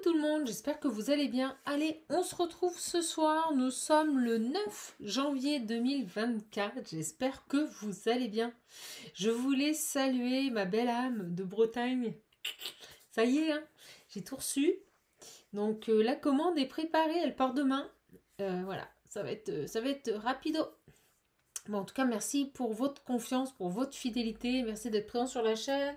tout le monde, j'espère que vous allez bien. Allez, on se retrouve ce soir, nous sommes le 9 janvier 2024, j'espère que vous allez bien. Je voulais saluer ma belle âme de Bretagne. Ça y est, hein, j'ai tout reçu. Donc la commande est préparée, elle part demain. Voilà, ça va être rapido. Bon, en tout cas, merci pour votre confiance, pour votre fidélité, merci d'être présent sur la chaîne.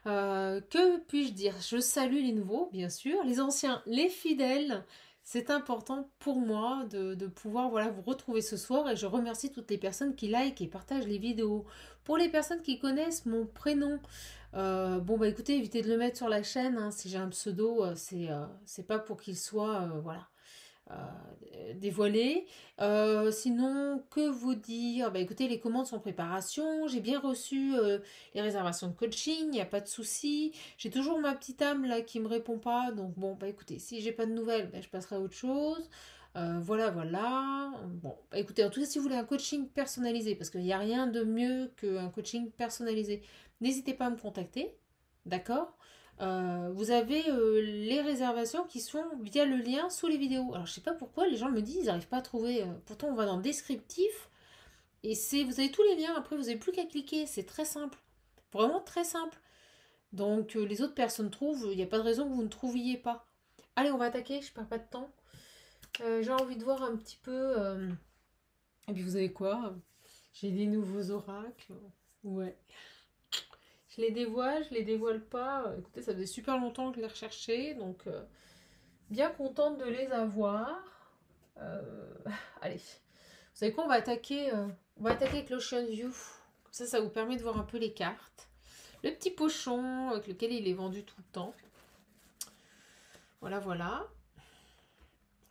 Que puis-je dire? Je salue les nouveaux, bien sûr, les anciens, les fidèles. C'est important pour moi de pouvoir vous retrouver ce soir et je remercie toutes les personnes qui like et partagent les vidéos. Pour les personnes qui connaissent mon prénom, bon bah écoutez, évitez de le mettre sur la chaîne, hein, si j'ai un pseudo, c'est pas pour qu'il soit dévoilé. Sinon, que vous dire? Bah écoutez, les commandes sont en préparation. J'ai bien reçu les réservations de coaching, il n'y a pas de souci. J'ai toujours ma petite âme là qui me répond pas. Donc bon, bah écoutez, si j'ai pas de nouvelles, bah, je passerai à autre chose. Voilà. Bon, bah écoutez, en tout cas, si vous voulez un coaching personnalisé, parce qu'il n'y a rien de mieux qu'un coaching personnalisé, n'hésitez pas à me contacter. D'accord? Vous avez les réservations qui sont via le lien sous les vidéos. Alors je sais pas pourquoi les gens me disent ils n'arrivent pas à trouver. Pourtant on va dans le descriptif et vous avez tous les liens. Après vous n'avez plus qu'à cliquer. C'est très simple, vraiment très simple. Donc les autres personnes trouvent. Il n'y a pas de raison que vous ne trouviez pas. Allez, on va attaquer. Je perds pas de temps. J'ai envie de voir un petit peu. Et puis vous savez quoi? J'ai des nouveaux oracles. Ouais. Je les dévoile pas. Écoutez, ça faisait super longtemps que je les recherchais, donc bien contente de les avoir. Allez, vous savez quoi, on va attaquer avec l'Ocean View. Comme ça vous permet de voir un peu les cartes. Le petit pochon avec lequel il est vendu tout le temps. Voilà.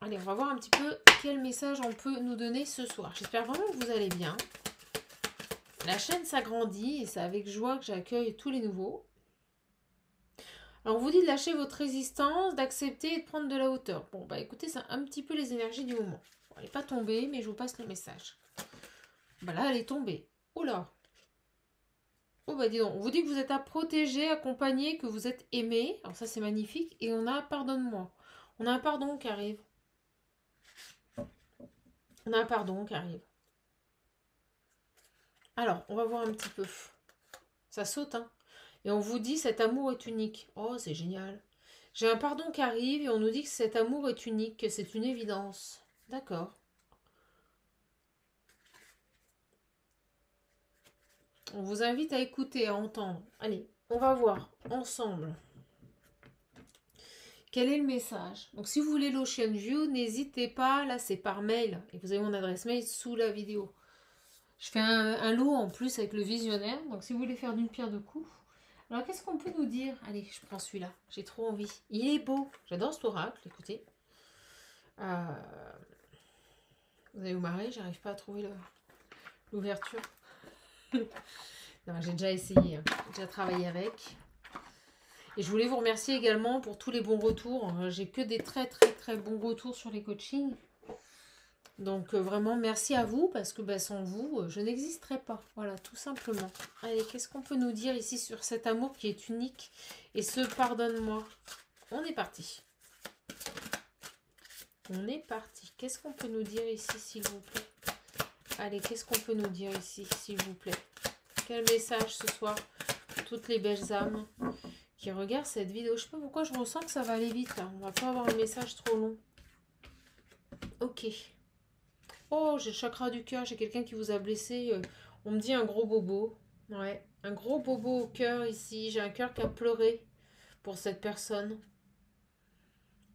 Allez, on va voir un petit peu quel message on peut nous donner ce soir. J'espère vraiment que vous allez bien. La chaîne s'agrandit et c'est avec joie que j'accueille tous les nouveaux. Alors, on vous dit de lâcher votre résistance, d'accepter et de prendre de la hauteur. Bon, bah écoutez, c'est un petit peu les énergies du moment. Bon, elle n'est pas tombée, mais je vous passe le message. Bah là, elle est tombée. Oh là. Oh bah dis donc, on vous dit que vous êtes à protéger, accompagné, que vous êtes aimé. Alors ça, c'est magnifique. Et on a pardonne-moi. On a un pardon qui arrive. On a un pardon qui arrive. Alors, on va voir un petit peu. Ça saute, hein. Et on vous dit cet amour est unique. Oh, c'est génial. J'ai un pardon qui arrive et on nous dit que cet amour est unique, que c'est une évidence. D'accord. On vous invite à écouter, à entendre. Allez, on va voir ensemble. Quel est le message? Donc si vous voulez l'Ocean View, n'hésitez pas, là c'est par mail. Et vous avez mon adresse mail sous la vidéo. Je fais un lot en plus avec le visionnaire. Donc si vous voulez faire d'une pierre deux coups. Alors qu'est-ce qu'on peut nous dire? Allez, je prends celui-là. J'ai trop envie. Il est beau. J'adore cet oracle, écoutez. Vous allez vous marrer, j'arrive pas à trouver l'ouverture. Non, j'ai déjà essayé, hein. J'ai déjà travaillé avec. Et je voulais vous remercier également pour tous les bons retours. J'ai que des très bons retours sur les coachings. Donc vraiment merci à vous parce que sans vous, je n'existerais pas. Voilà, tout simplement. Allez, qu'est-ce qu'on peut nous dire ici sur cet amour qui est unique et ce pardonne-moi? On est parti. On est parti. Qu'est-ce qu'on peut nous dire ici, s'il vous plaît? Allez, qu'est-ce qu'on peut nous dire ici, s'il vous plaît? Quel message ce soir pour toutes les belles âmes qui regardent cette vidéo? Je sais pas pourquoi je ressens que ça va aller vite là. On va pas avoir un message trop long. Ok. Oh, j'ai le chakra du cœur. J'ai quelqu'un qui vous a blessé. On me dit un gros bobo. Ouais, un gros bobo au cœur ici. J'ai un cœur qui a pleuré pour cette personne.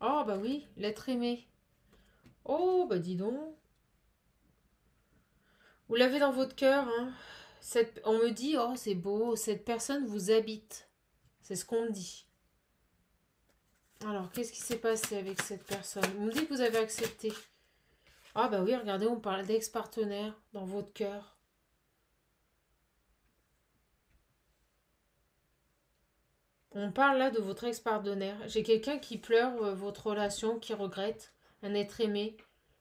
Oh, bah oui, l'être aimé. Oh, bah dis donc. Vous l'avez dans votre cœur, hein. On me dit, oh, c'est beau, cette personne vous habite. C'est ce qu'on me dit. Alors, qu'est-ce qui s'est passé avec cette personne? Vous me dites que vous avez accepté. Ah bah oui, regardez, on parle d'ex-partenaire dans votre cœur. On parle là de votre ex-partenaire. J'ai quelqu'un qui pleure votre relation, qui regrette un être aimé.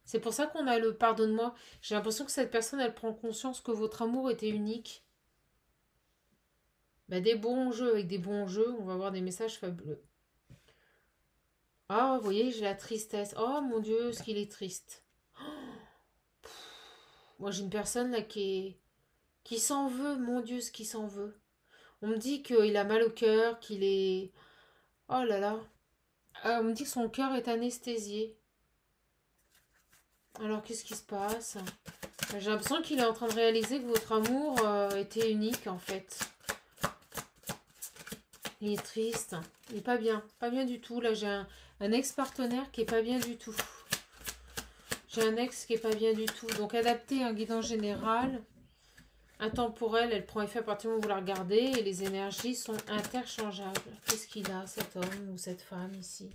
C'est pour ça qu'on a le pardonne-moi. J'ai l'impression que cette personne, elle prend conscience que votre amour était unique. Bah, des bons jeux, avec des bons jeux, on va avoir des messages fabuleux. Ah, vous voyez, j'ai la tristesse. Oh mon Dieu, ce qu'il est triste. Moi, j'ai une personne là qui s'en veut. Mon Dieu, ce qui s'en veut. On me dit qu'il a mal au cœur, qu'il est... Oh là là. Ah, on me dit que son cœur est anesthésié. Alors, qu'est-ce qui se passe? J'ai l'impression qu'il est en train de réaliser que votre amour était unique, en fait. Il est triste. Il est pas bien. Pas bien du tout. Là, j'ai un ex-partenaire qui est pas bien du tout. J'ai un ex qui est pas bien du tout. Donc, adapter un guidance général. Intemporel, elle prend effet à partir du moment où vous la regardez. Et les énergies sont interchangeables. Qu'est-ce qu'il a, cet homme ou cette femme, ici?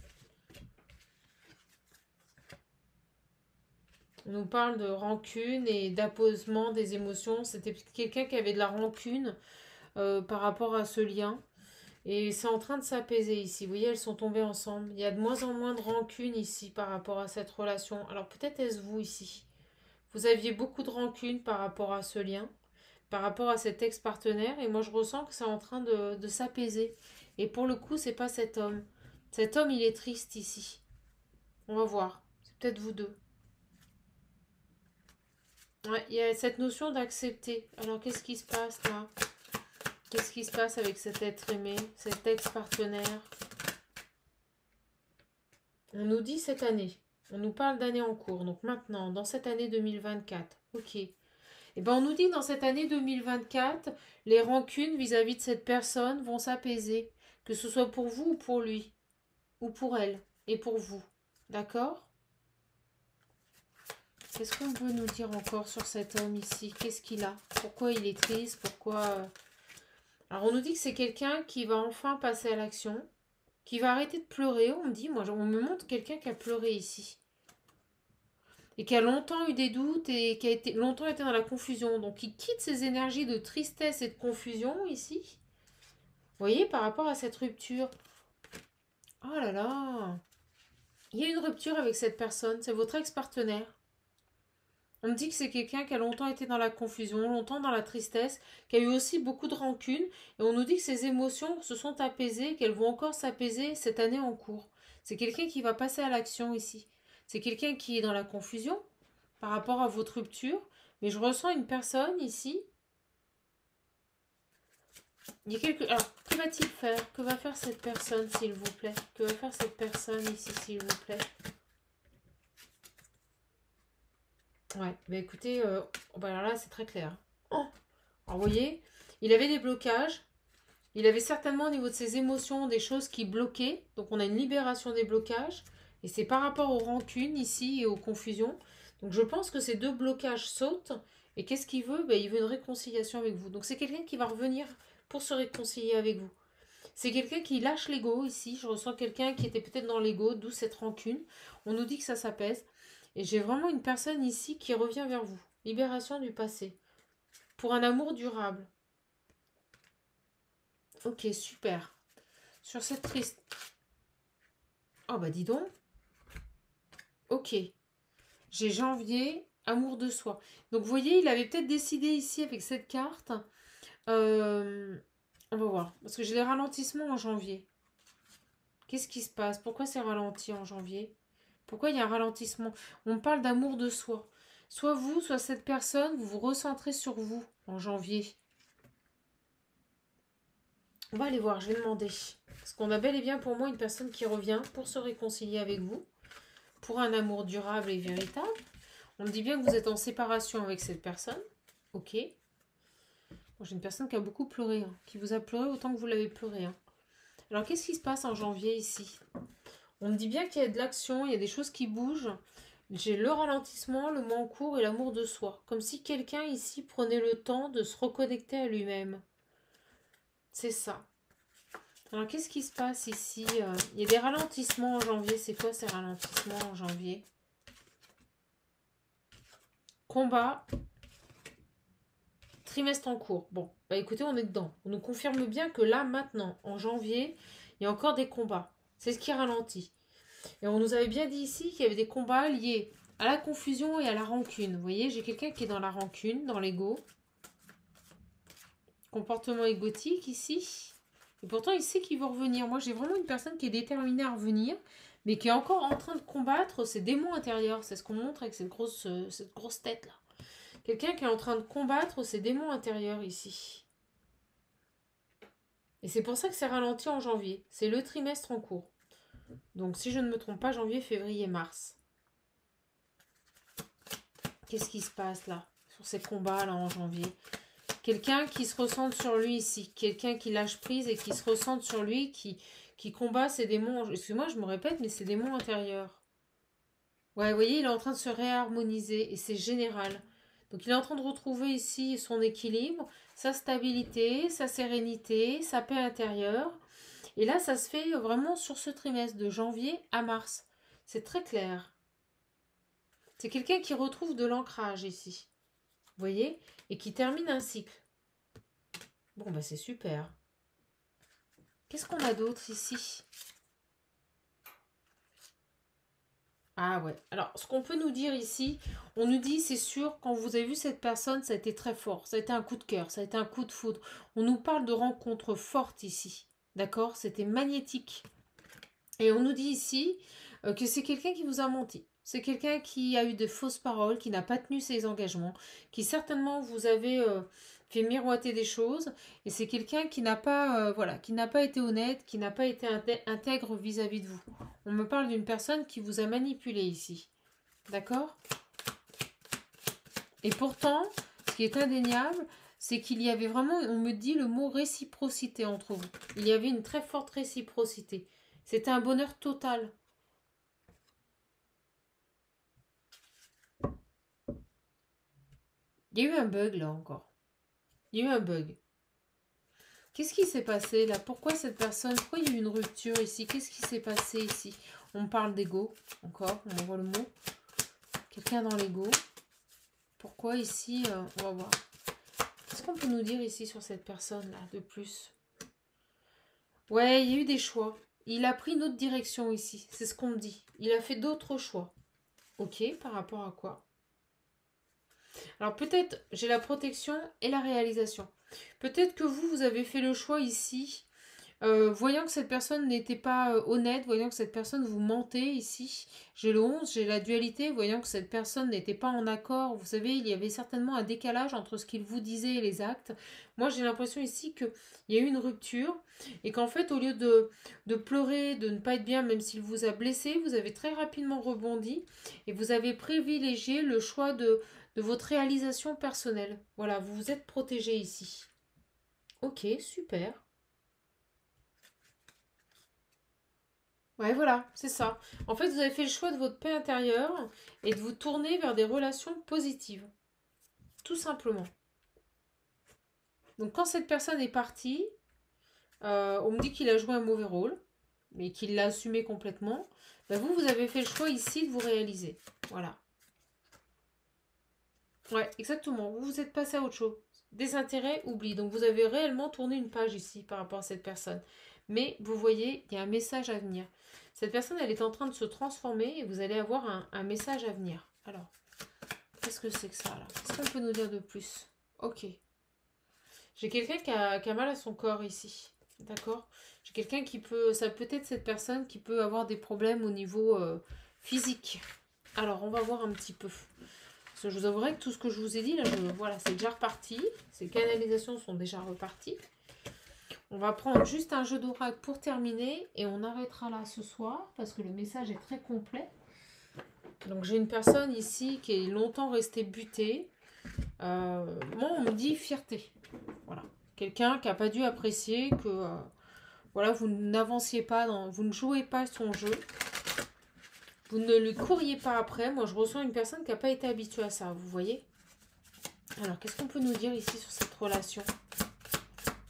On nous parle de rancune et d'apposement des émotions. C'était quelqu'un qui avait de la rancune par rapport à ce lien. Et c'est en train de s'apaiser ici. Vous voyez, elles sont tombées ensemble. Il y a de moins en moins de rancune ici par rapport à cette relation. Alors peut-être est-ce vous ici. Vous aviez beaucoup de rancune par rapport à ce lien, par rapport à cet ex-partenaire. Et moi, je ressens que c'est en train de s'apaiser. Et pour le coup, c'est pas cet homme. Cet homme, il est triste ici. On va voir. C'est peut-être vous deux. Ouais, il y a cette notion d'accepter. Alors qu'est-ce qui se passe là? Qu'est-ce qui se passe avec cet être aimé, cet ex-partenaire? On nous dit cette année. On nous parle d'année en cours. Donc maintenant, dans cette année 2024. Ok. Eh bien, on nous dit que dans cette année 2024, les rancunes vis-à-vis de cette personne vont s'apaiser. Que ce soit pour vous ou pour lui. Ou pour elle. Et pour vous. D'accord? Qu'est-ce qu'on peut nous dire encore sur cet homme ici? Qu'est-ce qu'il a? Pourquoi il est triste? Pourquoi... Alors, on nous dit que c'est quelqu'un qui va enfin passer à l'action. Qui va arrêter de pleurer. On me dit, moi, on me montre quelqu'un qui a pleuré ici. Et qui a longtemps eu des doutes et qui a longtemps été dans la confusion. Donc il quitte ces énergies de tristesse et de confusion ici. Vous voyez, par rapport à cette rupture. Oh là là. Il y a une rupture avec cette personne. C'est votre ex-partenaire. On me dit que c'est quelqu'un qui a longtemps été dans la confusion, longtemps dans la tristesse, qui a eu aussi beaucoup de rancune. Et on nous dit que ses émotions se sont apaisées, qu'elles vont encore s'apaiser cette année en cours. C'est quelqu'un qui va passer à l'action ici. C'est quelqu'un qui est dans la confusion par rapport à votre rupture. Mais je ressens une personne ici. Il y a quelque... Alors, que va-t-il faire? Que va faire cette personne, s'il vous plaît? Que va faire cette personne ici, s'il vous plaît? Ouais, bah écoutez, bah alors là, c'est très clair. Oh, alors, vous voyez, il avait des blocages. Il avait certainement au niveau de ses émotions des choses qui bloquaient. Donc, on a une libération des blocages. Et c'est par rapport aux rancunes ici et aux confusions. Donc, je pense que ces deux blocages sautent. Et qu'est-ce qu'il veut? Ben, il veut une réconciliation avec vous. Donc, c'est quelqu'un qui va revenir pour se réconcilier avec vous. C'est quelqu'un qui lâche l'ego ici. Je ressens quelqu'un qui était peut-être dans l'ego, d'où cette rancune. On nous dit que ça s'apaise. Et j'ai vraiment une personne ici qui revient vers vous. Libération du passé. Pour un amour durable. Ok, super. Sur cette triste... Oh bah dis donc. Ok. J'ai janvier, amour de soi. Donc vous voyez, il avait peut-être décidé ici avec cette carte. Euh, on va voir. Parce que j'ai les ralentissements en janvier. Qu'est-ce qui se passe? Pourquoi c'est ralenti en janvier? Pourquoi il y a un ralentissement? On parle d'amour de soi. Soit vous, soit cette personne, vous vous recentrez sur vous en janvier. On va aller voir, je vais demander. Parce qu'on a bel et bien pour moi une personne qui revient pour se réconcilier avec vous. Pour un amour durable et véritable. On me dit bien que vous êtes en séparation avec cette personne. Ok. Bon, j'ai une personne qui a beaucoup pleuré. Hein, qui vous a pleuré autant que vous l'avez pleuré. Hein. Alors, qu'est-ce qui se passe en janvier ici? On me dit bien qu'il y a de l'action, il y a des choses qui bougent. J'ai le ralentissement, le mois en cours et l'amour de soi. Comme si quelqu'un ici prenait le temps de se reconnecter à lui-même. C'est ça. Alors, qu'est-ce qui se passe ici? Il y a des ralentissements en janvier. C'est quoi ces ralentissements en janvier? Combat. Trimestre en cours. Bon, bah écoutez, on est dedans. On nous confirme bien que là, maintenant, en janvier, il y a encore des combats. C'est ce qui ralentit. Et on nous avait bien dit ici qu'il y avait des combats liés à la confusion et à la rancune. Vous voyez, j'ai quelqu'un qui est dans la rancune, dans l'ego. Comportement égotique ici. Et pourtant, il sait qu'il veut revenir. Moi, j'ai vraiment une personne qui est déterminée à revenir. mais qui est encore en train de combattre ses démons intérieurs. C'est ce qu'on montre avec cette grosse tête-là. Quelqu'un qui est en train de combattre ses démons intérieurs ici. Et c'est pour ça que c'est ralenti en janvier. C'est le trimestre en cours. Donc si je ne me trompe pas, janvier, février, mars. Qu'est-ce qui se passe là, sur ces combats là en janvier? Quelqu'un qui se ressente sur lui ici. Quelqu'un qui lâche prise et qui se ressente sur lui, qui combat ses démons. Excusez-moi, je me répète, mais ses démons intérieurs. Ouais, vous voyez, il est en train de se réharmoniser et c'est général. Donc il est en train de retrouver ici son équilibre, sa stabilité, sa sérénité, sa paix intérieure. Et là, ça se fait vraiment sur ce trimestre de janvier à mars. C'est très clair. C'est quelqu'un qui retrouve de l'ancrage ici. Vous voyez? Et qui termine un cycle. Bon, bah c'est super. Qu'est-ce qu'on a d'autre ici? Ah ouais. Alors, ce qu'on peut nous dire ici, on nous dit, c'est sûr, quand vous avez vu cette personne, ça a été très fort. Ça a été un coup de cœur, ça a été un coup de foudre. On nous parle de rencontres fortes ici. D'accord? C'était magnétique. Et on nous dit ici que c'est quelqu'un qui vous a menti. C'est quelqu'un qui a eu de fausses paroles, qui n'a pas tenu ses engagements, qui certainement vous avez fait miroiter des choses. Et c'est quelqu'un qui n'a pas, voilà, qui n'a pas été honnête, qui n'a pas été intègre vis-à-vis de vous. On me parle d'une personne qui vous a manipulé ici. D'accord? Et pourtant, ce qui est indéniable, c'est qu'il y avait vraiment, on me dit le mot réciprocité entre vous. Il y avait une très forte réciprocité. C'était un bonheur total. Il y a eu un bug là encore. Il y a eu un bug. Qu'est-ce qui s'est passé là? Pourquoi cette personne? Pourquoi il y a eu une rupture ici? Qu'est-ce qui s'est passé ici? On parle d'ego. Encore, on envoie le mot. Quelqu'un dans l'ego. Pourquoi ici? On va voir. Qu'est-ce qu'on peut nous dire ici sur cette personne là de plus? Ouais, il y a eu des choix. Il a pris une autre direction ici. C'est ce qu'on me dit. Il a fait d'autres choix. Ok, par rapport à quoi? Alors peut-être j'ai la protection et la réalisation. Peut-être que vous avez fait le choix ici, voyant que cette personne n'était pas honnête, voyant que cette personne vous mentait ici. J'ai le 11, j'ai la dualité, voyant que cette personne n'était pas en accord. Vous savez, il y avait certainement un décalage entre ce qu'il vous disait et les actes. Moi, j'ai l'impression ici qu'il y a eu une rupture et qu'en fait, au lieu de pleurer, de ne pas être bien, même s'il vous a blessé, vous avez très rapidement rebondi et vous avez privilégié le choix de votre réalisation personnelle. Voilà, vous vous êtes protégé ici. Ok, super. Ouais, voilà, c'est ça. En fait, vous avez fait le choix de votre paix intérieure et de vous tourner vers des relations positives. Tout simplement. Donc, quand cette personne est partie, on me dit qu'il a joué un mauvais rôle, mais qu'il l'a assumé complètement. Ben vous, vous avez fait le choix ici de vous réaliser. Voilà. Ouais, exactement. Vous vous êtes passé à autre chose. Désintérêt, oubli. Donc vous avez réellement tourné une page ici par rapport à cette personne. Mais vous voyez, il y a un message à venir. Cette personne, elle est en train de se transformer et vous allez avoir un message à venir. Alors, qu'est-ce que c'est que ça là? Qu'est-ce qu'on peut nous dire de plus? Ok. J'ai quelqu'un qui a mal à son corps ici. D'accord? J'ai quelqu'un qui peut... Ça peut être cette personne qui peut avoir des problèmes au niveau physique. Alors, on va voir un petit peu. Parce que je vous avouerai que tout ce que je vous ai dit, là, voilà, c'est déjà reparti. Ces canalisations sont déjà reparties. On va prendre juste un jeu d'oracle pour terminer et on arrêtera là ce soir parce que le message est très complet. Donc j'ai une personne ici qui est longtemps restée butée. Moi, on me dit fierté. Voilà. Quelqu'un qui n'a pas dû apprécier que voilà, vous n'avanciez pas, vous ne jouez pas son jeu. Vous ne le courriez pas après. Moi, je reçois une personne qui n'a pas été habituée à ça, vous voyez? Alors, qu'est-ce qu'on peut nous dire ici sur cette relation?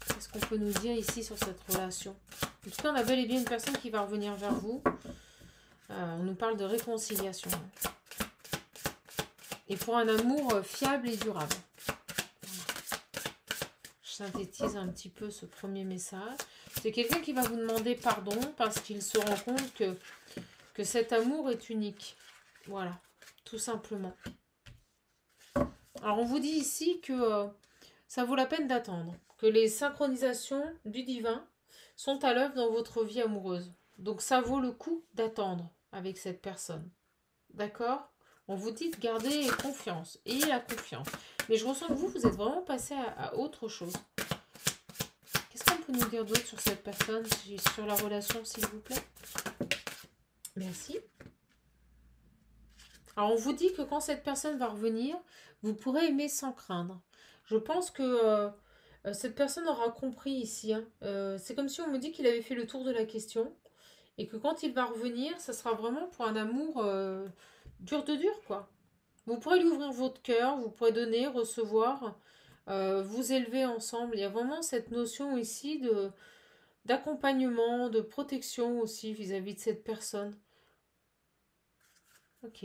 Qu'est-ce qu'on peut nous dire ici sur cette relation? En tout cas, on a bel et bien une personne qui va revenir vers vous. On nous parle de réconciliation. Et pour un amour fiable et durable. Je synthétise un petit peu ce premier message. C'est quelqu'un qui va vous demander pardon parce qu'il se rend compte que cet amour est unique. Voilà, tout simplement. Alors, on vous dit ici que ça vaut la peine d'attendre. Que les synchronisations du divin sont à l'œuvre dans votre vie amoureuse. Donc ça vaut le coup d'attendre avec cette personne. D'accord? On vous dit de garder confiance. Et la confiance. Mais je ressens que vous êtes vraiment passé à autre chose. Qu'est-ce qu'on peut nous dire d'autre sur cette personne, sur la relation, s'il vous plaît? Merci. Alors, on vous dit que quand cette personne va revenir, vous pourrez aimer sans craindre. Je pense que cette personne aura compris ici, hein. C'est comme si on me dit qu'il avait fait le tour de la question et que quand il va revenir, ça sera vraiment pour un amour dur de dur, quoi. Vous pourrez lui ouvrir votre cœur, vous pourrez donner, recevoir, vous élever ensemble. Il y a vraiment cette notion ici d'accompagnement, de protection aussi vis-à-vis de cette personne. Ok.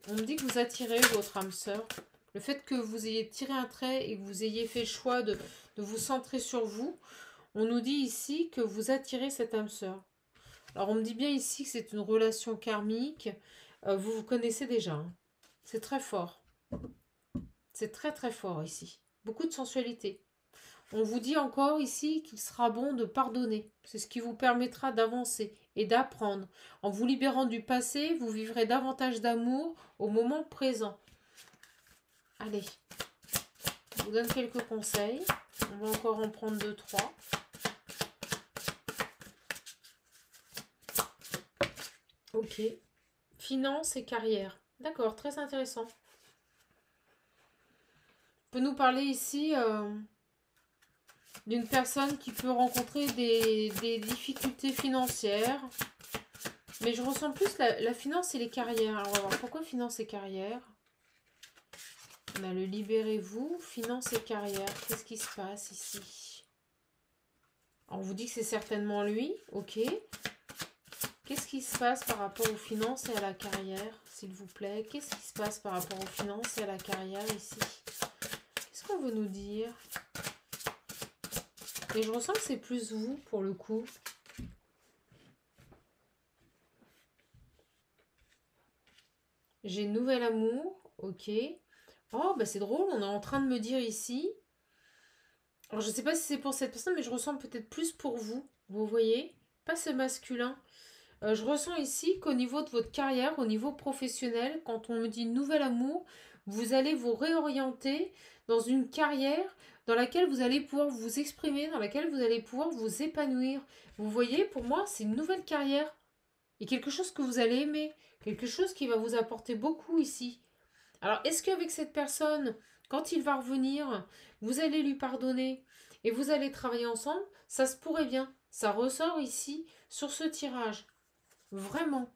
On me dit que vous attirez votre âme sœur. Le fait que vous ayez tiré un trait et que vous ayez fait le choix de vous centrer sur vous, on nous dit ici que vous attirez cette âme sœur. Alors on me dit bien ici que c'est une relation karmique. Vous vous connaissez déjà, hein. C'est très fort. C'est très très fort ici. Beaucoup de sensualité. On vous dit encore ici qu'il sera bon de pardonner. C'est ce qui vous permettra d'avancer et d'apprendre. En vous libérant du passé, vous vivrez davantage d'amour au moment présent. Allez, je vous donne quelques conseils. On va encore en prendre 2, 3. Ok. Finance et carrière. D'accord, très intéressant. On peut nous parler ici d'une personne qui peut rencontrer des difficultés financières. Mais je ressens plus la finance et les carrières. Alors, on va voir pourquoi finance et carrière. On a le libérez-vous, finance et carrière. Qu'est-ce qui se passe ici? On vous dit que c'est certainement lui. Ok. Qu'est-ce qui se passe par rapport aux finances et à la carrière, s'il vous plaît? Qu'est-ce qui se passe par rapport aux finances et à la carrière ici? Qu'est-ce qu'on veut nous dire? Et je ressens que c'est plus vous, pour le coup. J'ai nouvel amour. Ok. Oh, bah c'est drôle, on est en train de me dire ici. Alors, je ne sais pas si c'est pour cette personne, mais je ressens peut-être plus pour vous. Vous voyez? Pas ce masculin. Je ressens ici qu'au niveau de votre carrière, au niveau professionnel, quand on me dit nouvel amour, vous allez vous réorienter dans une carrière dans laquelle vous allez pouvoir vous exprimer, dans laquelle vous allez pouvoir vous épanouir. Vous voyez, pour moi, c'est une nouvelle carrière. Et quelque chose que vous allez aimer, quelque chose qui va vous apporter beaucoup ici. Alors, est-ce qu'avec cette personne, quand il va revenir, vous allez lui pardonner et vous allez travailler ensemble? Ça se pourrait bien. Ça ressort ici sur ce tirage. Vraiment.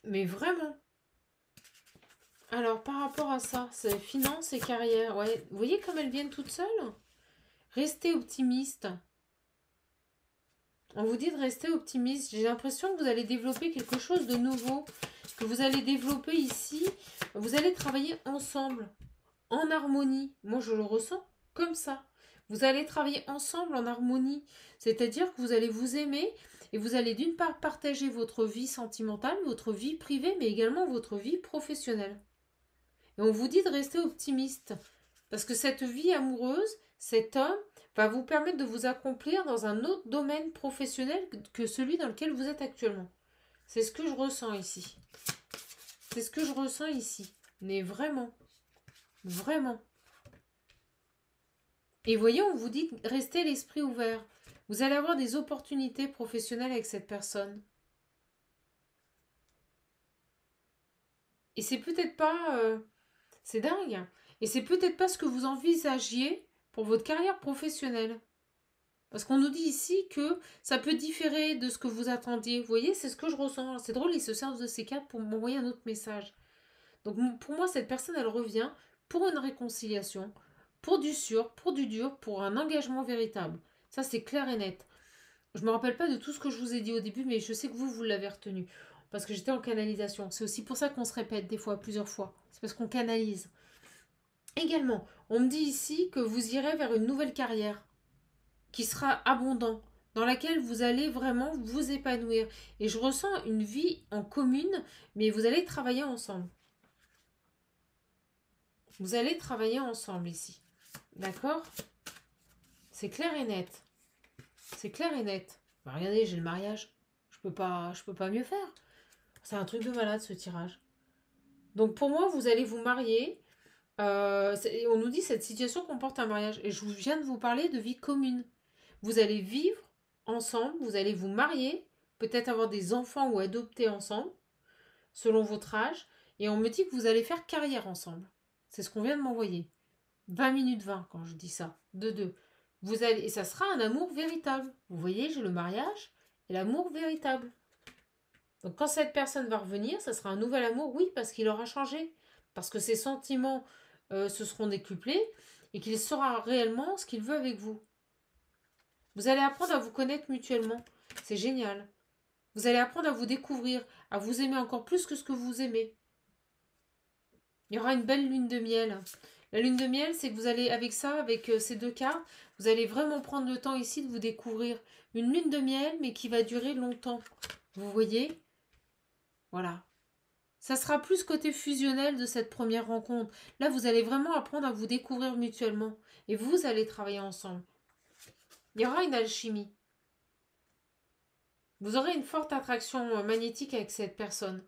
Mais vraiment. Alors, par rapport à ça, c'est finance et carrière. Ouais. Vous voyez comme elles viennent toutes seules? Restez optimiste. On vous dit de rester optimiste. J'ai l'impression que vous allez développer quelque chose de nouveau. Que vous allez développer ici. Vous allez travailler ensemble. En harmonie. Moi, je le ressens comme ça. Vous allez travailler ensemble en harmonie. C'est-à-dire que vous allez vous aimer et vous allez d'une part partager votre vie sentimentale, votre vie privée, mais également votre vie professionnelle. Et on vous dit de rester optimiste. Parce que cette vie amoureuse, cet homme, va vous permettre de vous accomplir dans un autre domaine professionnel que celui dans lequel vous êtes actuellement. C'est ce que je ressens ici. C'est ce que je ressens ici. Mais vraiment. Vraiment. Et voyez, on vous dit restez l'esprit ouvert. Vous allez avoir des opportunités professionnelles avec cette personne. Et c'est peut-être pas... c'est dingue. Et c'est peut-être pas ce que vous envisagiez pour votre carrière professionnelle. Parce qu'on nous dit ici que ça peut différer de ce que vous attendiez. Vous voyez, c'est ce que je ressens. C'est drôle, ils se servent de ces cartes pour m'envoyer un autre message. Donc pour moi, cette personne, elle revient pour une réconciliation, pour du sûr, pour du dur, pour un engagement véritable. Ça, c'est clair et net. Je me rappelle pas de tout ce que je vous ai dit au début, mais je sais que vous l'avez retenu. Parce que j'étais en canalisation. C'est aussi pour ça qu'on se répète des fois, plusieurs fois. C'est parce qu'on canalise. Également, on me dit ici que vous irez vers une nouvelle carrière qui sera abondante, dans laquelle vous allez vraiment vous épanouir. Et je ressens une vie en commune, mais vous allez travailler ensemble. Vous allez travailler ensemble ici. D'accord? C'est clair et net. C'est clair et net. Bah, regardez, j'ai le mariage. Je peux pas mieux faire. C'est un truc de malade ce tirage. Donc pour moi, vous allez vous marier. On nous dit cette situation comporte un mariage. Et je viens de vous parler de vie commune. Vous allez vivre ensemble, vous allez vous marier, peut-être avoir des enfants ou adopter ensemble, selon votre âge. Et on me dit que vous allez faire carrière ensemble. C'est ce qu'on vient de m'envoyer. 20 minutes 20 quand je dis ça. De deux. Vous allez, et ça sera un amour véritable. Vous voyez, j'ai le mariage et l'amour véritable. Donc quand cette personne va revenir, ça sera un nouvel amour, oui, parce qu'il aura changé. Parce que ses sentiments se seront décuplés et qu'il saura réellement ce qu'il veut avec vous. Vous allez apprendre à vous connaître mutuellement. C'est génial. Vous allez apprendre à vous découvrir, à vous aimer encore plus que ce que vous aimez. Il y aura une belle lune de miel. La lune de miel, c'est que vous allez, avec ça, avec ces deux cartes, vous allez vraiment prendre le temps ici de vous découvrir. Une lune de miel, mais qui va durer longtemps. Vous voyez? Voilà. Ça sera plus côté fusionnel de cette première rencontre. Là, vous allez vraiment apprendre à vous découvrir mutuellement. Et vous allez travailler ensemble. Il y aura une alchimie. Vous aurez une forte attraction magnétique avec cette personne.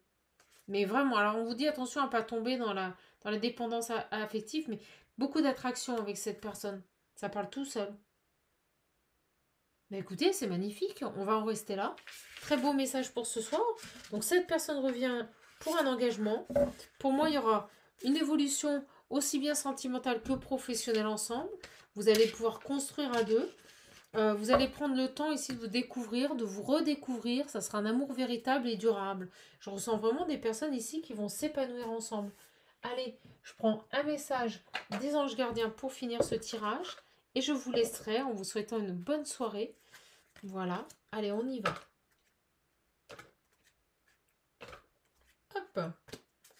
Mais vraiment, alors on vous dit attention à ne pas tomber dans la dépendance affective, mais beaucoup d'attraction avec cette personne. Ça parle tout seul. Mais écoutez, c'est magnifique, on va en rester là. Très beau message pour ce soir. Donc cette personne revient pour un engagement. Pour moi, il y aura une évolution aussi bien sentimentale que professionnelle ensemble. Vous allez pouvoir construire à deux. Vous allez prendre le temps ici de vous découvrir, de vous redécouvrir. Ça sera un amour véritable et durable. Je ressens vraiment des personnes ici qui vont s'épanouir ensemble. Allez, je prends un message des anges gardiens pour finir ce tirage. Et je vous laisserai en vous souhaitant une bonne soirée. Voilà. Allez, on y va. Hop,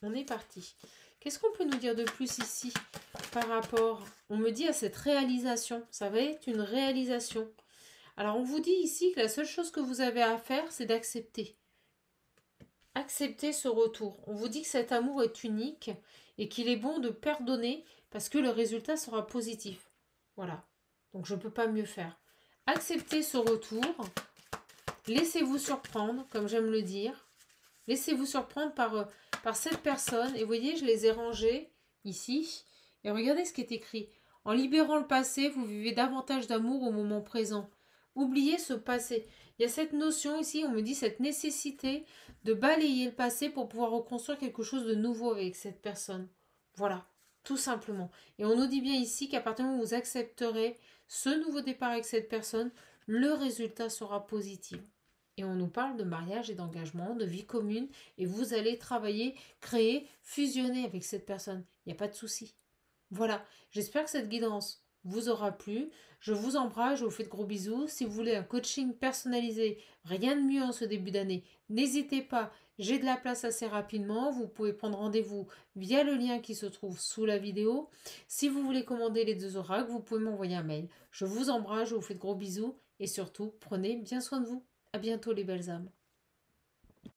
on est parti. Qu'est-ce qu'on peut nous dire de plus ici par rapport, on me dit à cette réalisation, ça va être une réalisation. Alors on vous dit ici que la seule chose que vous avez à faire, c'est d'accepter. Accepter ce retour. On vous dit que cet amour est unique et qu'il est bon de pardonner parce que le résultat sera positif. Voilà. Donc je ne peux pas mieux faire. Acceptez ce retour. Laissez-vous surprendre, comme j'aime le dire. Laissez-vous surprendre par cette personne. Et vous voyez, je les ai rangés ici. Et regardez ce qui est écrit. En libérant le passé, vous vivez davantage d'amour au moment présent. Oubliez ce passé. Il y a cette notion ici, on me dit cette nécessité de balayer le passé pour pouvoir reconstruire quelque chose de nouveau avec cette personne. Voilà, tout simplement. Et on nous dit bien ici qu'à partir du moment où vous accepterez ce nouveau départ avec cette personne, le résultat sera positif. Et on nous parle de mariage et d'engagement, de vie commune, et vous allez travailler, créer, fusionner avec cette personne. Il n'y a pas de souci. Voilà, j'espère que cette guidance vous aura plu. Je vous embrasse, je vous fais de gros bisous. Si vous voulez un coaching personnalisé, rien de mieux en ce début d'année, n'hésitez pas, j'ai de la place assez rapidement. Vous pouvez prendre rendez-vous via le lien qui se trouve sous la vidéo. Si vous voulez commander les 2 oracles, vous pouvez m'envoyer un mail. Je vous embrasse, je vous fais de gros bisous et surtout, prenez bien soin de vous. À bientôt les belles âmes.